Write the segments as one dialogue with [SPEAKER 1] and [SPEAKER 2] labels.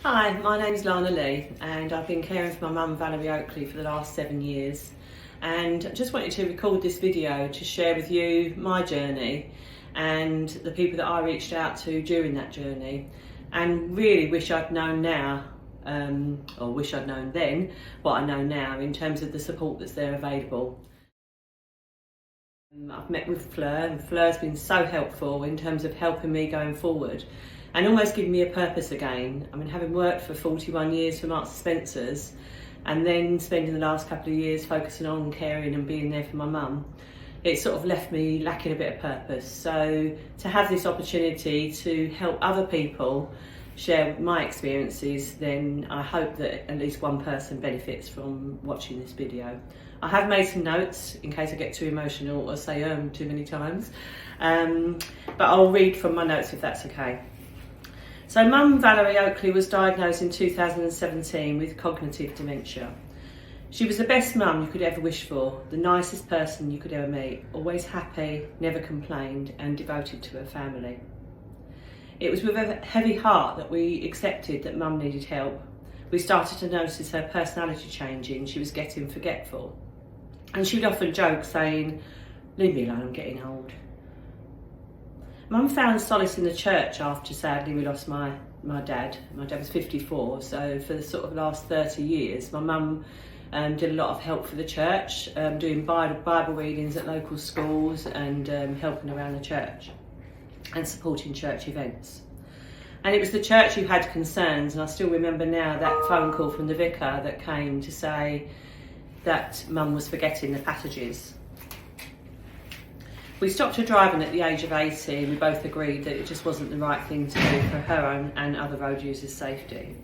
[SPEAKER 1] Hi, my name's Lana and I've been caring for my mum Valerie Oakley for the last 7 years, and I just wanted to record this video to share with you my journey and the people that I reached out to during that journey, and really wish I'd known now, or wish I'd known then what I know now in terms of the support that's there available. I've met with Fleur, and Fleur's been so helpful in terms of helping me going forward and almost giving me a purpose again. I mean, having worked for 41 years for Marks & Spencer's and then spending the last couple of years focusing on caring and being there for my mum, it sort of left me lacking a bit of purpose. So to have this opportunity to help other people share my experiences, then I hope that at least one person benefits from watching this video. I have made some notes in case I get too emotional or say too many times, but I'll read from my notes if that's okay. So Mum Valerie Oakley was diagnosed in 2017 with cognitive dementia. She was the best mum you could ever wish for, the nicest person you could ever meet, always happy, never complained, and devoted to her family. It was with a heavy heart that we accepted that Mum needed help. We started to notice her personality changing. She was getting forgetful. And she'd often joke saying, "Leave me alone, I'm getting old." Mum found solace in the church after, sadly, we lost my dad. My dad was 54, so for the sort of last 30 years, my mum did a lot of help for the church, doing Bible readings at local schools and helping around the church and supporting church events. And it was the church who had concerns, and I still remember now that phone call from the vicar that came to say that Mum was forgetting the passages. We stopped her driving at the age of 80, and we both agreed that it just wasn't the right thing to do for her own and other road users' safety.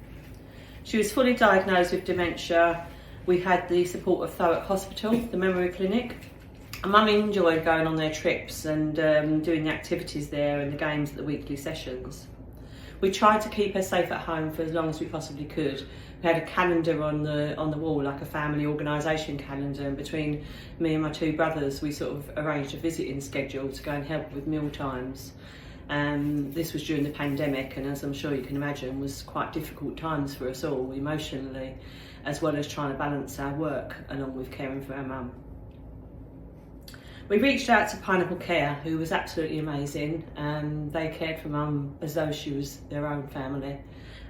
[SPEAKER 1] She was fully diagnosed with dementia. We had the support of Thurrock Hospital, the memory clinic, and Mum enjoyed going on their trips and doing the activities there and the games at the weekly sessions. We tried to keep her safe at home for as long as we possibly could. We had a calendar on the wall, like a family organisation calendar, and between me and my two brothers we sort of arranged a visiting schedule to go and help with meal times. This was during the pandemic, and as I'm sure you can imagine, was quite difficult times for us all emotionally, as well as trying to balance our work along with caring for our mum. We reached out to Pineapple Care, who was absolutely amazing. They cared for Mum as though she was their own family,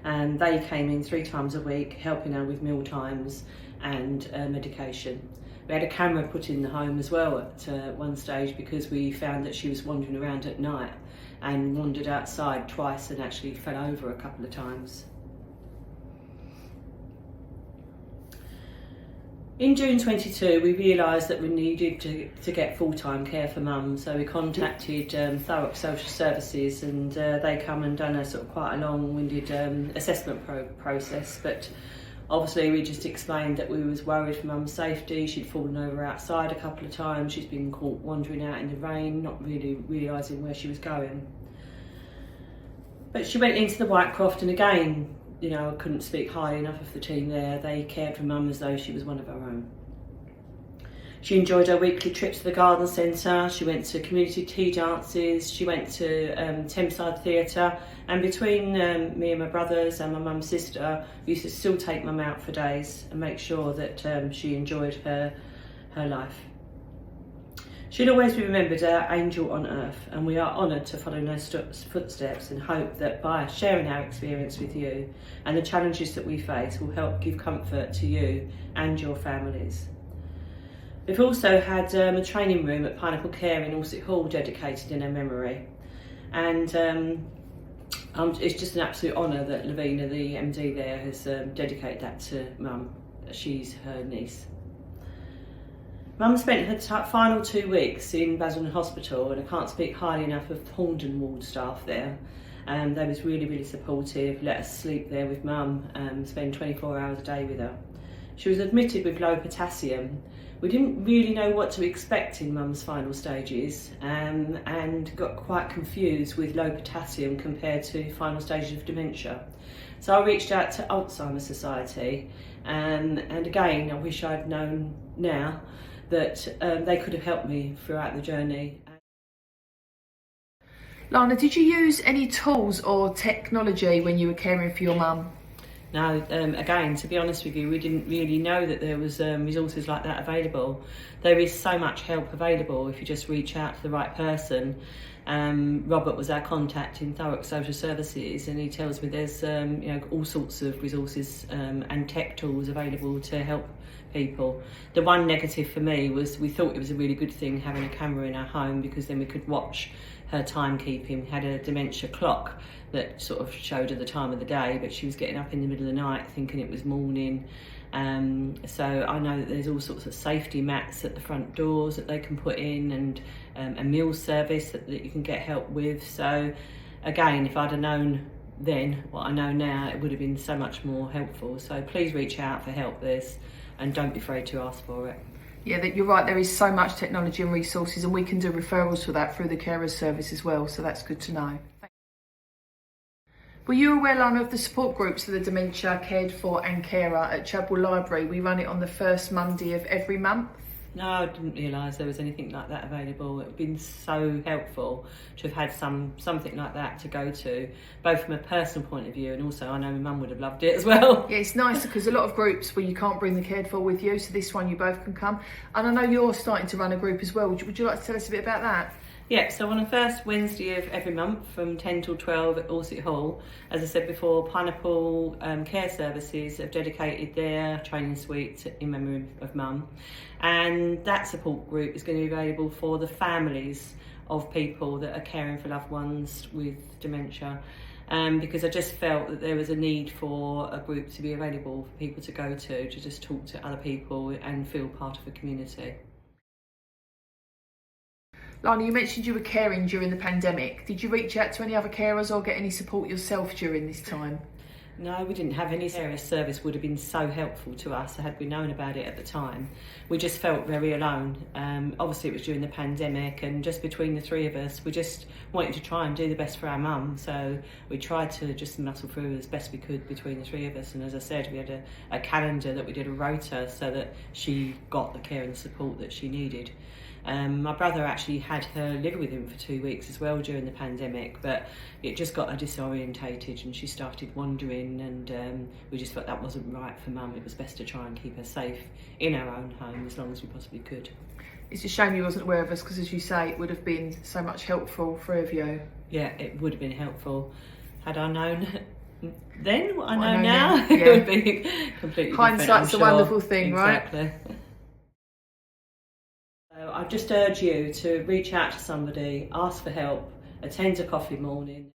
[SPEAKER 1] and they came in 3 times a week helping her with meal times and medication. We had a camera put in the home as well at one stage, because we found that she was wandering around at night and wandered outside twice and actually fell over a couple of times. In June 22, we realised that we needed to get full-time care for Mum, so we contacted Thurrock Social Services, and they come and done a sort of quite a long-winded assessment process. But obviously we just explained that we was worried for Mum's safety. She'd fallen over outside a couple of times. She's been caught wandering out in the rain, not really realising where she was going. But she went into the Whitecroft, and again, you know, I couldn't speak highly enough of the team there. They cared for Mum as though she was one of our own. She enjoyed her weekly trips to the garden centre. She went to community tea dances. She went to Thameside Theatre. And between me and my brothers and my mum's sister, we used to still take Mum out for days and make sure that she enjoyed her life. She'll always be remembered our angel on earth, and we are honoured to follow in her footsteps and hope that by sharing our experience with you and the challenges that we face will help give comfort to you and your families. We've also had a training room at Pineapple Care in Alsett Hall dedicated in her memory, and it's just an absolute honour that Lavina, the MD there, has dedicated that to Mum. She's her niece. Mum spent her final 2 weeks in Basildon Hospital, and I can't speak highly enough of the Horndon ward staff there. They was really supportive, let us sleep there with Mum, spend 24 hours a day with her. She was admitted with low potassium. We didn't really know what to expect in Mum's final stages, and got quite confused with low potassium compared to final stages of dementia. So I reached out to Alzheimer's Society, and again, I wish I'd known now that they could have helped me throughout the journey.
[SPEAKER 2] Lana, did you use any tools or technology when you were caring for your mum?
[SPEAKER 1] No, again, to be honest with you, we didn't really know that there was resources like that available. There is so much help available if you just reach out to the right person. Robert was our contact in Thurrock Social Services, and he tells me there's all sorts of resources and tech tools available to help people. The one negative for me was we thought it was a really good thing having a camera in our home, because then we could watch her timekeeping. Had a dementia clock that sort of showed her the time of the day, but she was getting up in the middle of the night thinking it was morning. So I know that there's all sorts of safety mats at the front doors that they can put in, and a meal service that you can get help with. So again, if I'd have known then what I know now, it would have been so much more helpful. So please reach out for help and don't be afraid to ask for it.
[SPEAKER 2] Yeah, that you're right, there is so much technology and resources, and we can do referrals for that through the carers service as well, so that's good to know. Were you aware, Lana, of the support groups for the dementia cared for and carer at Chadwell Library? We run it on the first Monday of every month.
[SPEAKER 1] No, I didn't realise there was anything like that available. It's been so helpful to have had something like that to go to, both from a personal point of view, and also I know my mum would have loved it as well.
[SPEAKER 2] Yeah, it's nice because a lot of groups where you can't bring the cared for with you, so this one you both can come. And I know you're starting to run a group as well. Would you like to tell us a bit about that?
[SPEAKER 1] Yeah, so on the first Wednesday of every month from 10 till 12 at Allsett Hall, as I said before, Pineapple Care Services have dedicated their training suite in memory of Mum, and that support group is going to be available for the families of people that are caring for loved ones with dementia, because I just felt that there was a need for a group to be available for people to go to just talk to other people and feel part of a community.
[SPEAKER 2] Lana, you mentioned you were caring during the pandemic. Did you reach out to any other carers or get any support yourself during this time?
[SPEAKER 1] No, we didn't have any. Service would have been so helpful to us had we known about it at the time. We just felt very alone. Obviously it was during the pandemic, and just between the three of us, we just wanted to try and do the best for our mum. So we tried to just muscle through as best we could between the three of us. And as I said, we had a calendar that we did a rota so that she got the care and support that she needed. My brother actually had her live with him for 2 weeks as well during the pandemic, but it just got her disorientated and she started wandering, and we just felt that wasn't right for Mum. It was best to try and keep her safe in our own home as long as we possibly could.
[SPEAKER 2] It's a shame you wasn't aware of us, because as you say, it would have been so much helpful for of you.
[SPEAKER 1] Yeah, it would have been helpful. Had I known then what I know now,
[SPEAKER 2] yeah.
[SPEAKER 1] It would be completely
[SPEAKER 2] Hindsight's
[SPEAKER 1] different,
[SPEAKER 2] a wonderful thing,
[SPEAKER 1] exactly.
[SPEAKER 2] right?
[SPEAKER 1] So I just urge you to reach out to somebody, ask for help, attend a coffee morning.